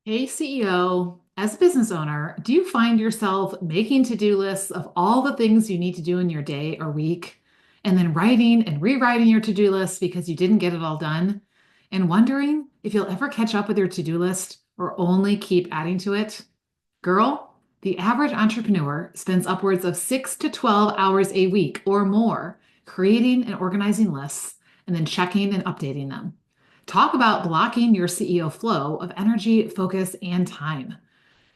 Hey, CEO, as a business owner, do you find yourself making to-do lists of all the things you need to do in your day or week, and then writing and rewriting your to-do list because you didn't get it all done, and wondering if you'll ever catch up with your to-do list or only keep adding to it? Girl, the average entrepreneur spends upwards of 6 to 12 hours a week or more creating and organizing lists and then checking and updating them. Talk about blocking your CEO flow of energy, focus, and time.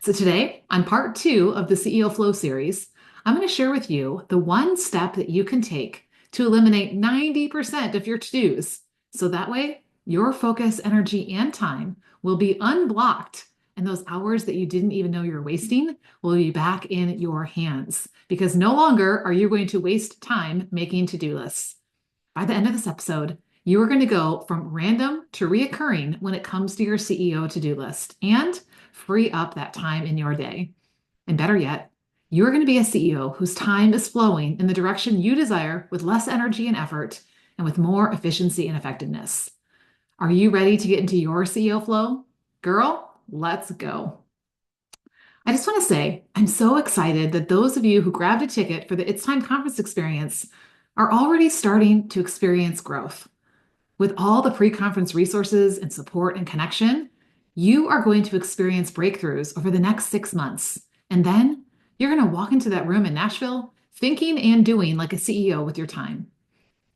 So, today, on part two of the CEO Flow series, I'm going to share with you the one step that you can take to eliminate 90% of your to dos. So that way, your focus, energy, and time will be unblocked. And those hours that you didn't even know you're wasting will be back in your hands because no longer are you going to waste time making to do lists. By the end of this episode, you are going to go from random to reoccurring when it comes to your CEO to do list and free up that time in your day. And better yet, you're going to be a CEO whose time is flowing in the direction you desire with less energy and effort and with more efficiency and effectiveness. Are you ready to get into your CEO flow? Girl, let's go. I just want to say, I'm so excited that those of you who grabbed a ticket for the It's Time conference experience are already starting to experience growth. With all the pre-conference resources and support and connection, you are going to experience breakthroughs over the next 6 months. And then you're going to walk into that room in Nashville thinking and doing like a CEO with your time.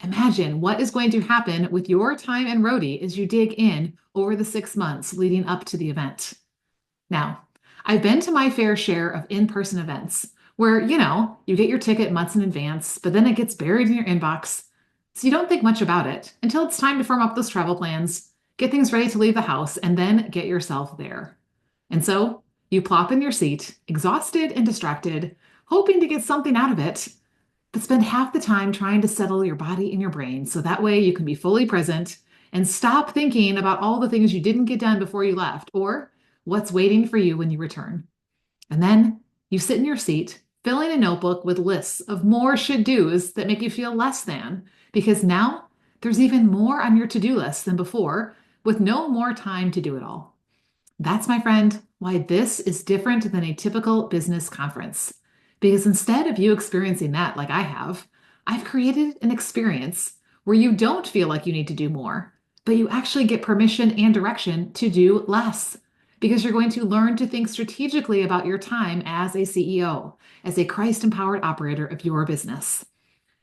Imagine what is going to happen with your time and roadie as you dig in over the 6 months leading up to the event. Now, I've been to my fair share of in-person events where, you get your ticket months in advance, but then it gets buried in your inbox. So you don't think much about it until it's time to firm up those travel plans, get things ready to leave the house, and then get yourself there. And so you plop in your seat, exhausted and distracted, hoping to get something out of it, but spend half the time trying to settle your body and your brain so that way you can be fully present and stop thinking about all the things you didn't get done before you left or what's waiting for you when you return. And then you sit in your seat, filling a notebook with lists of more should do's that make you feel less than, because now there's even more on your to do list than before, with no more time to do it all. That's, my friend, why this is different than a typical business conference. Because instead of you experiencing that like I have, I've created an experience where you don't feel like you need to do more, but you actually get permission and direction to do less. Because you're going to learn to think strategically about your time as a CEO, as a Christ empowered operator of your business.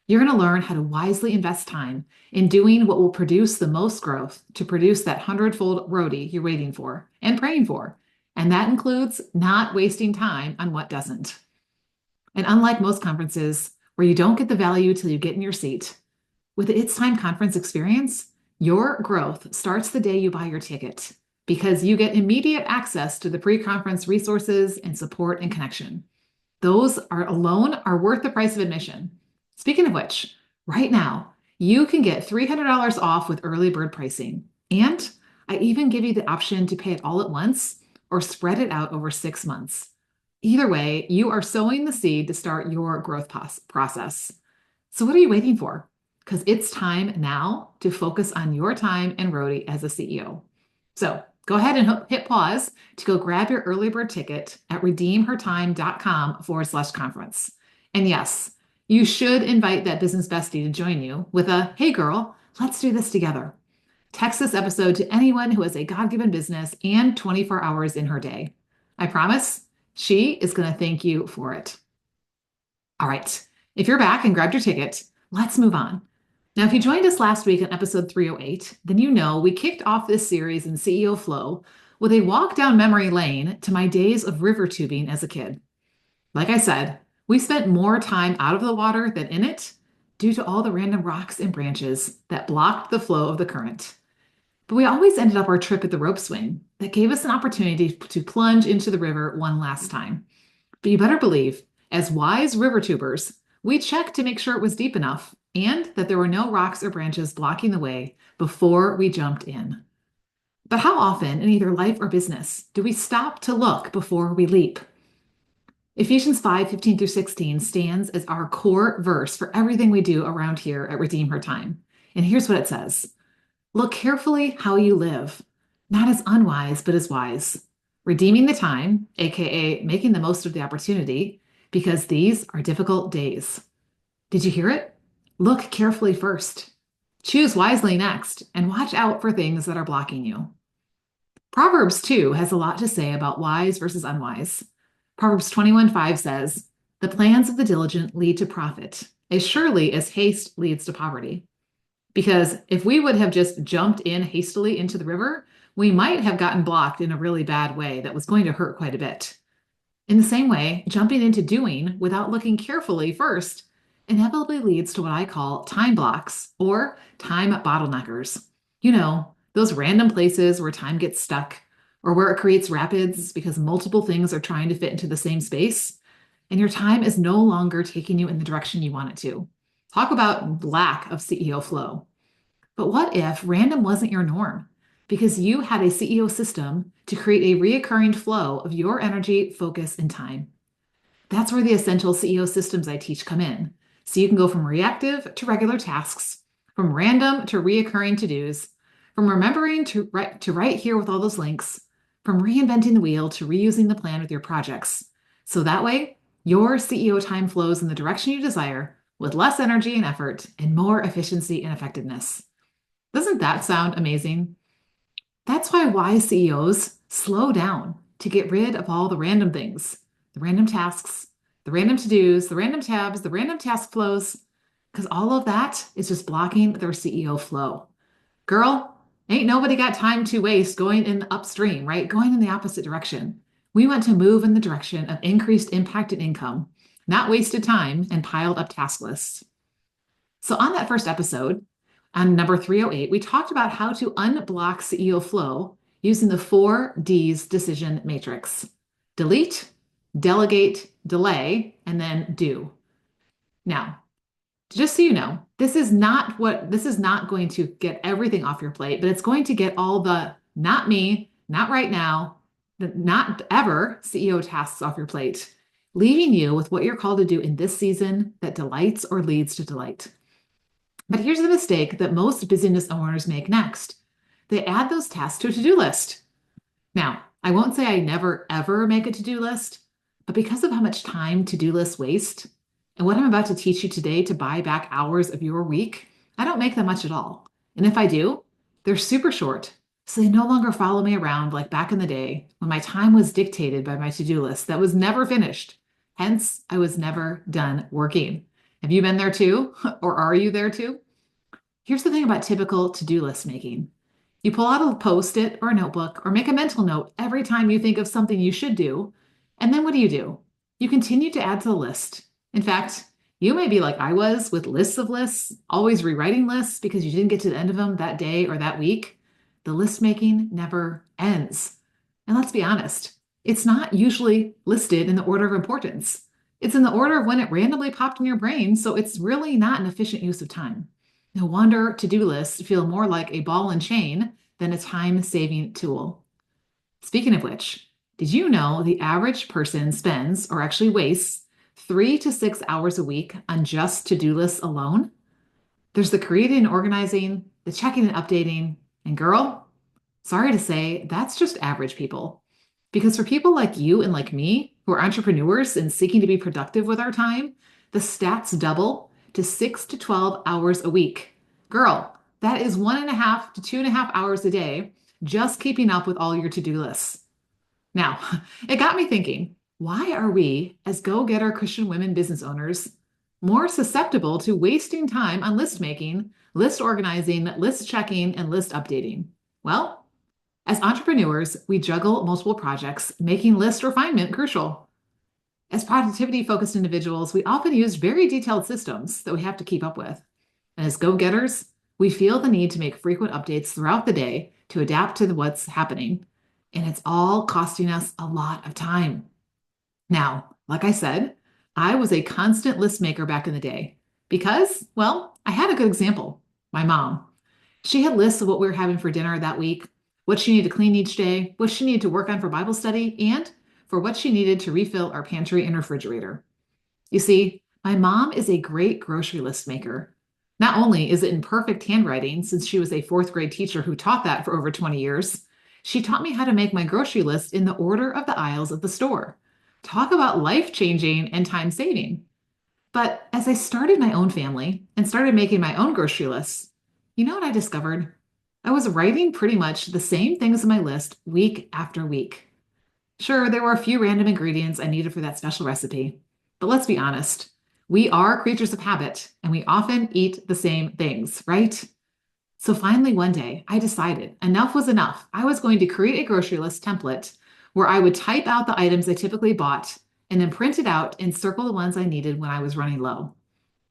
You're going to learn how to wisely invest time in doing what will produce the most growth to produce that hundredfold roadie you're waiting for and praying for. And that includes not wasting time on what doesn't. And unlike most conferences where you don't get the value till you get in your seat, with the It's Time conference experience, your growth starts the day you buy your ticket because you get immediate access to the pre-conference resources and support and connection. Those are alone are worth the price of admission. Speaking of which, right now, you can get $300 off with early bird pricing. And I even give you the option to pay it all at once or spread it out over 6 months. Either way, you are sowing the seed to start your growth process. So what are you waiting for? Because it's time now to focus on your time and roadie as a CEO. So go ahead and hit pause to go grab your early bird ticket at redeemhertime.com/conference. And yes, you should invite that business bestie to join you with a, hey girl, let's do this together. Text this episode to anyone who has a God-given business and 24 hours in her day. I promise she is going to thank you for it. All right, if you're back and grabbed your ticket, let's move on. Now, if you joined us last week on episode 308, then you know we kicked off this series in CEO Flow with a walk down memory lane to my days of river tubing as a kid. Like I said, we spent more time out of the water than in it due to all the random rocks and branches that blocked the flow of the current. But we always ended up our trip at the rope swing that gave us an opportunity to plunge into the river one last time. But you better believe, as wise river tubers, we checked to make sure it was deep enough and that there were no rocks or branches blocking the way before we jumped in. But how often in either life or business do we stop to look before we leap? Ephesians 5:15-16 stands as our core verse for everything we do around here at Redeem Her Time. And here's what it says. Look carefully how you live, not as unwise, but as wise, redeeming the time, aka making the most of the opportunity, because these are difficult days. Did you hear it? Look carefully first. Choose wisely next, and watch out for things that are blocking you. Proverbs 2 has a lot to say about wise versus unwise. Proverbs 21:5 says, "The plans of the diligent lead to profit, as surely as haste leads to poverty." Because if we would have just jumped in hastily into the river, we might have gotten blocked in a really bad way that was going to hurt quite a bit. In the same way, jumping into doing without looking carefully first inevitably leads to what I call time blocks or time bottleneckers. Those random places where time gets stuck or where it creates rapids because multiple things are trying to fit into the same space and your time is no longer taking you in the direction you want it to. Talk about lack of CEO flow. But what if random wasn't your norm? Because you had a CEO system to create a reoccurring flow of your energy, focus, and time. That's where the essential CEO systems I teach come in. So you can go from reactive to regular tasks, from random to reoccurring to-dos, from remembering to right here with all those links, from reinventing the wheel to reusing the plan with your projects. So that way, your CEO time flows in the direction you desire with less energy and effort and more efficiency and effectiveness. Doesn't that sound amazing? That's why wise CEOs slow down to get rid of all the random things, the random tasks, the random to-dos, the random tabs, the random task flows, because all of that is just blocking their CEO flow. Girl, ain't nobody got time to waste going in upstream, right? Going in the opposite direction. We want to move in the direction of increased impact and income, not wasted time and piled up task lists. So on that first episode, on number 308, we talked about how to unblock CEO flow using the 4Ds decision matrix: delete, delegate, delay, and then do. Now, just so you know, this is not going to get everything off your plate, but it's going to get all the not me, not right now, the not ever CEO tasks off your plate, leaving you with what you're called to do in this season that delights or leads to delight. But here's the mistake that most business owners make next. They add those tasks to a to-do list. Now, I won't say I never ever make a to-do list, but because of how much time to-do lists waste and what I'm about to teach you today to buy back hours of your week, I don't make them much at all. And if I do, they're super short, so they no longer follow me around like back in the day when my time was dictated by my to-do list that was never finished. Hence, I was never done working. Have you been there too? Or are you there too? Here's the thing about typical to-do list making. You pull out a post-it or a notebook or make a mental note every time you think of something you should do. And then what do? You continue to add to the list. In fact, you may be like I was with lists of lists, always rewriting lists because you didn't get to the end of them that day or that week. The list making never ends. And let's be honest, it's not usually listed in the order of importance. It's in the order of when it randomly popped in your brain, so it's really not an efficient use of time. No wonder to-do lists feel more like a ball and chain than a time-saving tool. Speaking of which, did you know the average person spends or actually wastes 3 to 6 hours a week on just to-do lists alone? There's the creating and organizing, the checking and updating, and girl, sorry to say, that's just average people. Because for people like you and like me, who are entrepreneurs and seeking to be productive with our time, the stats double to 6 to 12 hours a week. Girl, that is 1.5 to 2.5 hours a day just keeping up with all your to-do lists. Now, it got me thinking, why are we, as go-getter Christian women business owners, more susceptible to wasting time on list making, list organizing, list checking, and list updating? Well, as entrepreneurs, we juggle multiple projects, making list refinement crucial. As productivity-focused individuals, we often use very detailed systems that we have to keep up with. And as go-getters, we feel the need to make frequent updates throughout the day to adapt to what's happening. And it's all costing us a lot of time. Now, like I said, I was a constant list maker back in the day because, well, I had a good example, my mom. She had lists of what we were having for dinner that week, what she needed to clean each day, what she needed to work on for Bible study, and for what she needed to refill our pantry and refrigerator. You see, my mom is a great grocery list maker. Not only is it in perfect handwriting, since she was a fourth grade teacher who taught that for over 20 years, She taught me how to make my grocery list in the order of the aisles of the store. Talk about life-changing and time-saving. But as I started my own family and started making my own grocery lists, you know what I discovered? I was writing pretty much the same things in my list week after week. Sure, there were a few random ingredients I needed for that special recipe. But let's be honest, we are creatures of habit and we often eat the same things, right? So finally, one day, I decided enough was enough. I was going to create a grocery list template where I would type out the items I typically bought and then print it out and circle the ones I needed when I was running low.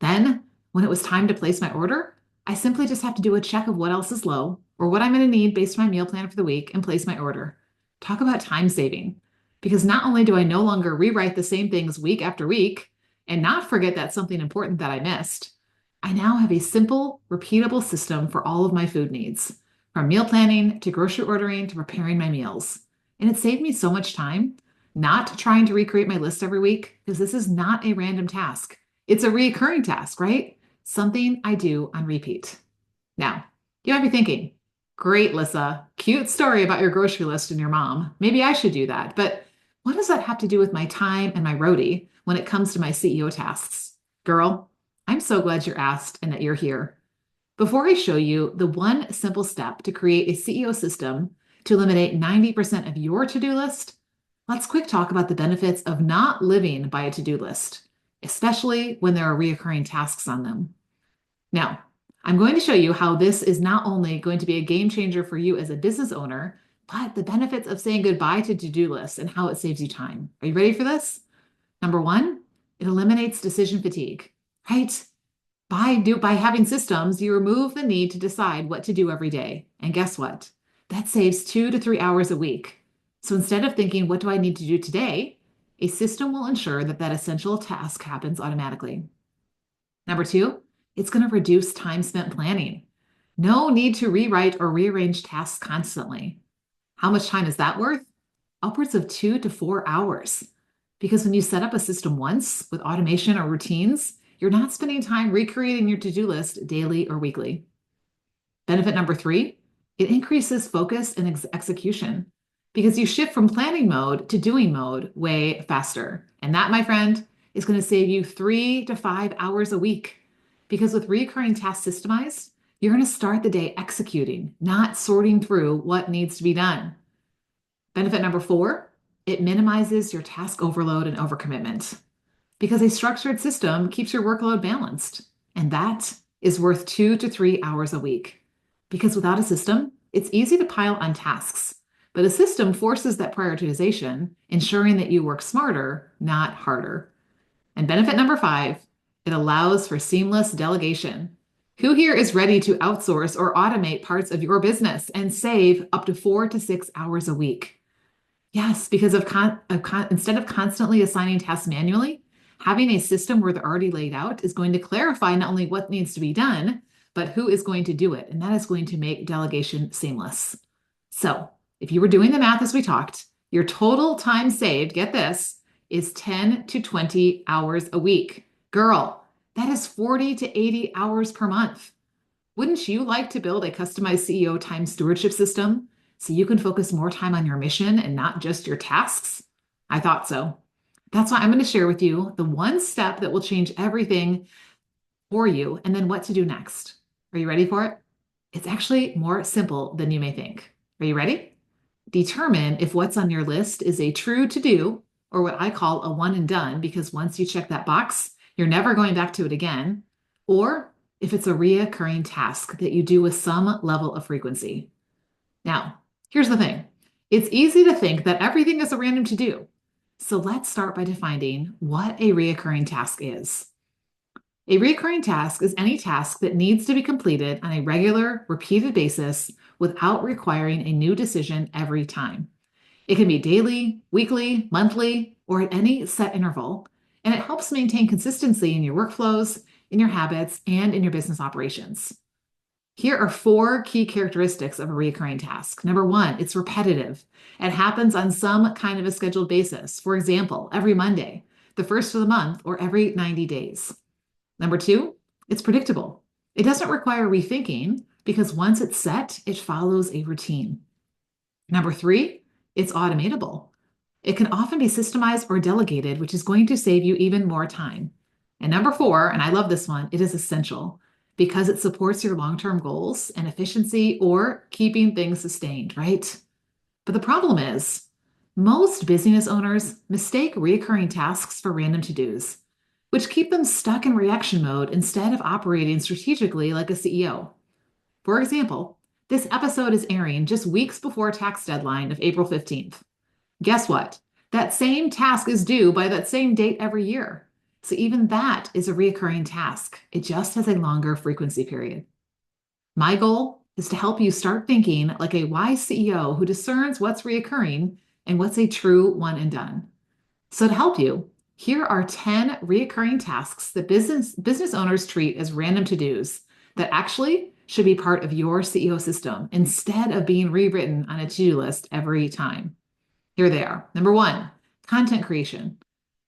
Then, when it was time to place my order, I simply just have to do a check of what else is low or what I'm going to need based on my meal plan for the week and place my order. Talk about time saving. Because not only do I no longer rewrite the same things week after week and not forget that's something important that I missed, I now have a simple, repeatable system for all of my food needs, from meal planning to grocery ordering to preparing my meals. And it saved me so much time not trying to recreate my list every week because this is not a random task. It's a recurring task, right? Something I do on repeat. Now, you might be thinking, great, Lissa, cute story about your grocery list and your mom. Maybe I should do that. But what does that have to do with my time and my roadie when it comes to my CEO tasks? Girl, I'm so glad you're asked and that you're here. Before I show you the one simple step to create a CEO system to eliminate 90% of your to-do list, let's quick talk about the benefits of not living by a to-do list, especially when there are reoccurring tasks on them. Now, I'm going to show you how this is not only going to be a game changer for you as a business owner, but the benefits of saying goodbye to to-do lists and how it saves you time. Are you ready for this? Number one, it eliminates decision fatigue, right? By having systems, you remove the need to decide what to do every day. And guess what? That saves 2 to 3 hours a week. So instead of thinking, what do I need to do today? A system will ensure that that essential task happens automatically. Number two, it's going to reduce time spent planning. No need to rewrite or rearrange tasks constantly. How much time is that worth? Upwards of 2 to 4 hours. Because when you set up a system once with automation or routines, you're not spending time recreating your to-do list daily or weekly. Benefit number three, it increases focus and execution because you shift from planning mode to doing mode way faster. And that, my friend, is going to save you 3 to 5 hours a week. Because with recurring tasks systemized, you're going to start the day executing, not sorting through what needs to be done. Benefit number four, it minimizes your task overload and overcommitment because a structured system keeps your workload balanced. And that is worth 2 to 3 hours a week. Because without a system, it's easy to pile on tasks, but a system forces that prioritization, ensuring that you work smarter, not harder. And benefit number five, it allows for seamless delegation. Who here is ready to outsource or automate parts of your business and save up to 4 to 6 hours a week? Yes, because instead of constantly assigning tasks manually, having a system where they're already laid out is going to clarify not only what needs to be done, but who is going to do it. And that is going to make delegation seamless. So if you were doing the math as we talked, your total time saved, get this, is 10 to 20 hours a week. Girl, that is 40 to 80 hours per month. Wouldn't you like to build a customized CEO time stewardship system so you can focus more time on your mission and not just your tasks? I thought so. That's why I'm going to share with you the one step that will change everything for you and then what to do next. Are you ready for it? It's actually more simple than you may think. Are you ready? Determine if what's on your list is a true to-do or what I call a one and done, because once you check that box, you're never going back to it again, or if it's a reoccurring task that you do with some level of frequency. Now, here's the thing. It's easy to think that everything is a random to-do. So let's start by defining what a reoccurring task is. A recurring task is any task that needs to be completed on a regular, repeated basis without requiring a new decision every time. It can be daily, weekly, monthly, or at any set interval, and it helps maintain consistency in your workflows, in your habits, and in your business operations. Here are 4 key characteristics of a recurring task. Number 1, it's repetitive. It happens on some kind of a scheduled basis. For example, every Monday, the first of the month, or every 90 days. Number 2, it's predictable. It doesn't require rethinking because once it's set, it follows a routine. Number three, it's automatable. It can often be systemized or delegated, which is going to save you even more time. And number four, and I love this one, it is essential because it supports your long-term goals and efficiency or keeping things sustained, right? But the problem is, most business owners mistake recurring tasks for random to-dos, which keep them stuck in reaction mode instead of operating strategically like a CEO. For example, this episode is airing just weeks before tax deadline of April 15th. Guess what? That same task is due by that same date every year. So even that is a recurring task. It just has a longer frequency period. My goal is to help you start thinking like a wise CEO who discerns what's reoccurring and what's a true one and done. So to help you, here are 10 reoccurring tasks that business owners treat as random to-dos that actually should be part of your CEO system instead of being rewritten on a to-do list every time. Here they are. Number one, content creation.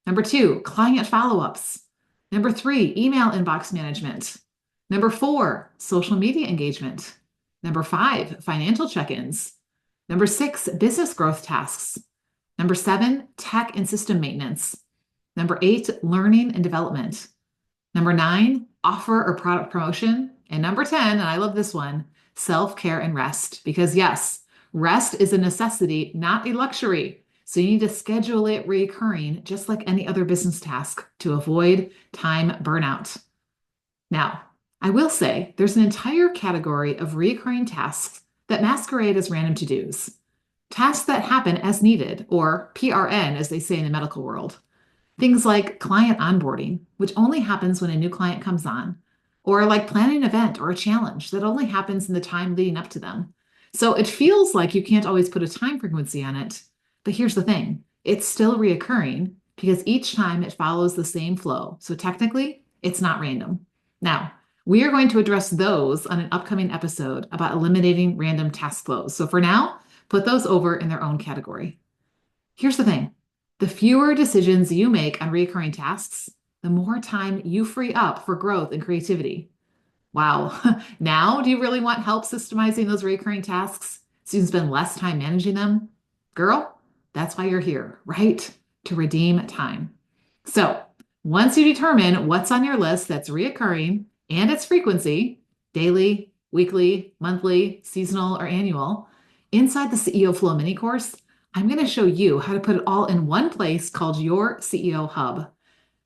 Number two, client follow-ups. Number three, email inbox management. Number four, social media engagement. Number five, financial check-ins. Number six, business growth tasks. Number seven, tech and system maintenance. Number eight, learning and development. Number nine, offer or product promotion. And number 10, and I love this one, self-care and rest. Because yes, rest is a necessity, not a luxury. So you need to schedule it recurring, just like any other business task, to avoid time burnout. Now, I will say there's an entire category of recurring tasks that masquerade as random to-dos. Tasks that happen as needed, or PRN, as they say in the medical world. Things like client onboarding, which only happens when a new client comes on, or like planning an event or a challenge that only happens in the time leading up to them. So it feels like you can't always put a time frequency on it. But here's the thing, it's still reoccurring because each time it follows the same flow. So technically, it's not random. Now, we are going to address those on an upcoming episode about eliminating random task flows. So for now, put those over in their own category. Here's the thing. The fewer decisions you make on recurring tasks, the more time you free up for growth and creativity. Wow. Now, do you really want help systemizing those recurring tasks so you can spend less time managing them? Girl, that's why you're here, right? To redeem time. So once you determine what's on your list that's reoccurring and its frequency, daily, weekly, monthly, seasonal, or annual, inside the CEO Flow mini course, I'm going to show you how to put it all in one place called your CEO Hub.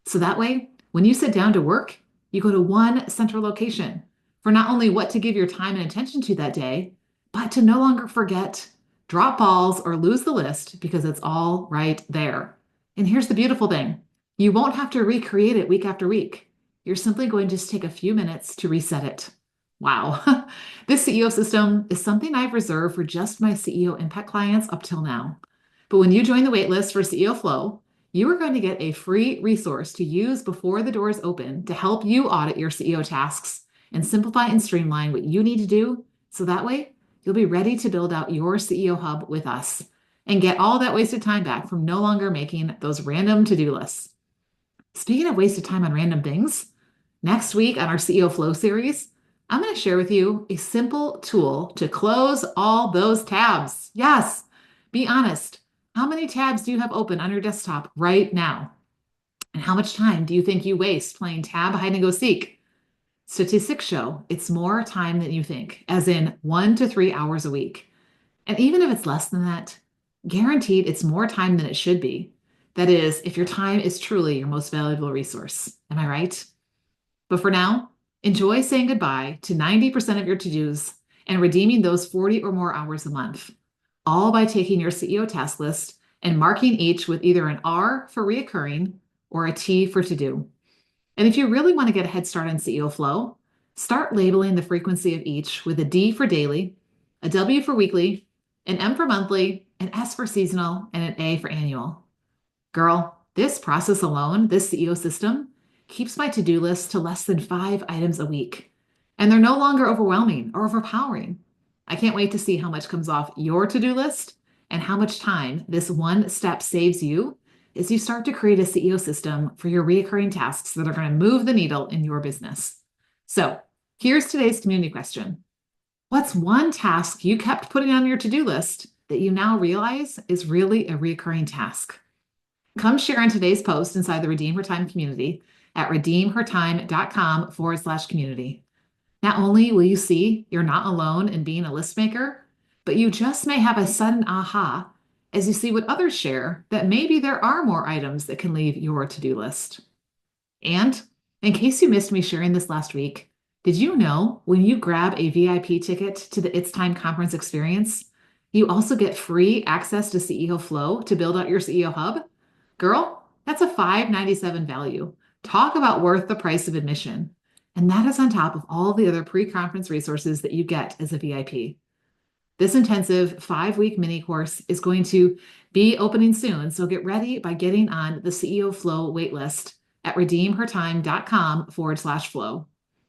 So that way, when you sit down to work, you go to one central location for not only what to give your time and attention to that day, but to no longer forget, drop balls, or lose the list because it's all right there. And here's the beautiful thing. You won't have to recreate it week after week. You're simply going to just take a few minutes to reset it. Wow. This CEO system is something I've reserved for just my CEO Impact clients up till now. But when you join the waitlist for CEO Flow, you are going to get a free resource to use before the doors open to help you audit your CEO tasks and simplify and streamline what you need to do. So that way, you'll be ready to build out your CEO Hub with us and get all that wasted time back from no longer making those random to-do lists. Speaking of wasted time on random things, next week on our CEO Flow series, I'm going to share with you a simple tool to close all those tabs. Yes, be honest. How many tabs do you have open on your desktop right now? And how much time do you think you waste playing tab hide and go seek? Statistics show it's more time than you think, as in 1 to 3 hours a week. And even if it's less than that, guaranteed it's more time than it should be. That is, if your time is truly your most valuable resource. Am I right? But for now, enjoy saying goodbye to 90% of your to-dos and redeeming those 40 or more hours a month, all by taking your CEO task list and marking each with either an R for reoccurring or a T for to-do. And if you really want to get a head start on CEO Flow, start labeling the frequency of each with a D for daily, a W for weekly, an M for monthly, an S for seasonal, and an A for annual. Girl, this process alone, this CEO system, keeps my to-do list to less than 5 items a week. And they're no longer overwhelming or overpowering. I can't wait to see how much comes off your to-do list and how much time this one step saves you as you start to create a CEO system for your recurring tasks that are going to move the needle in your business. So here's today's community question. What's one task you kept putting on your to-do list that that you now realize is really a recurring task? Come share in today's post inside the Redeem Her Time community at redeemhertime.com/community. Not only will you see you're not alone in being a list maker, but you just may have a sudden aha as you see what others share that maybe there are more items that can leave your to-do list. And in case you missed me sharing this last week, did you know when you grab a VIP ticket to the It's Time conference experience, you also get free access to CEO Flow to build out your CEO hub? Girl, that's a $597 value. Talk about worth the price of admission. And that is on top of all the other pre-conference resources that you get as a VIP. This intensive 5-week mini course is going to be opening soon, so get ready by getting on the CEO Flow waitlist at redeemhertime.com/flow.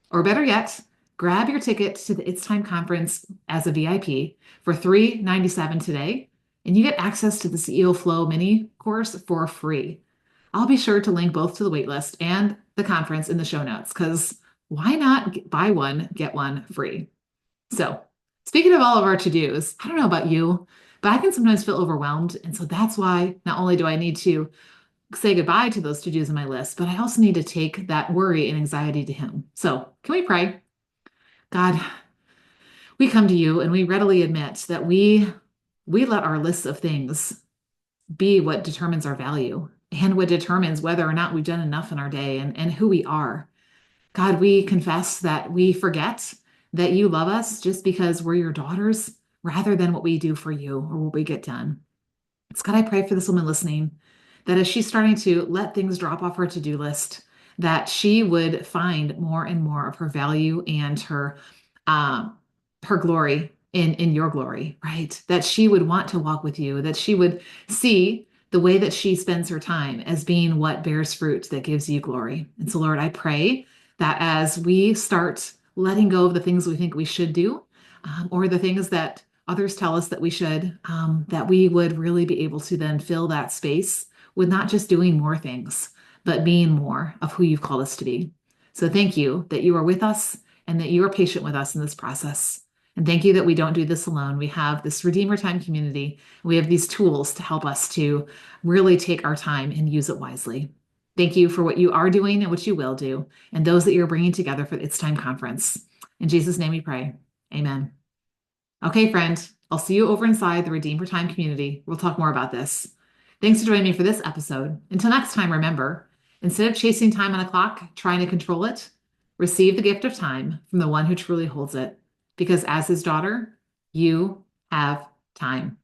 Or better yet, grab your ticket to the It's Time conference as a VIP for $397 today, and you get access to the CEO Flow mini course for free. I'll be sure to link both to the waitlist and the conference in the show notes because why not buy one, get one free? So, speaking of all of our to-dos, I don't know about you, but I can sometimes feel overwhelmed. And so that's why not only do I need to say goodbye to those to-dos in my list, but I also need to take that worry and anxiety to Him. So, can we pray? God, we come to you and we readily admit that we let our lists of things be what determines our value and what determines whether or not we've done enough in our day and who we are. God, we confess that we forget that you love us just because we're your daughters rather than what we do for you or what we get done. So God, I pray for this woman listening that as she's starting to let things drop off her to-do list, that she would find more and more of her value and uh, her glory in your glory, right? That she would want to walk with you, that she would see the way that she spends her time as being what bears fruit that gives you glory. And so, Lord, I pray that as we start letting go of the things we think we should do, or the things that others tell us that we should, that we would really be able to then fill that space with not just doing more things, but being more of who you've called us to be. So thank you that you are with us and that you are patient with us in this process. And thank you that we don't do this alone. We have this Redeemer Time community. We have these tools to help us to really take our time and use it wisely. Thank you for what you are doing and what you will do, and those that you're bringing together for the It's Time conference. In Jesus' name we pray. Amen. Okay, friend, I'll see you over inside the Redeemer Time community. We'll talk more about this. Thanks for joining me for this episode. Until next time, remember, instead of chasing time on a clock, trying to control it, receive the gift of time from the one who truly holds it. Because as his daughter, you have time.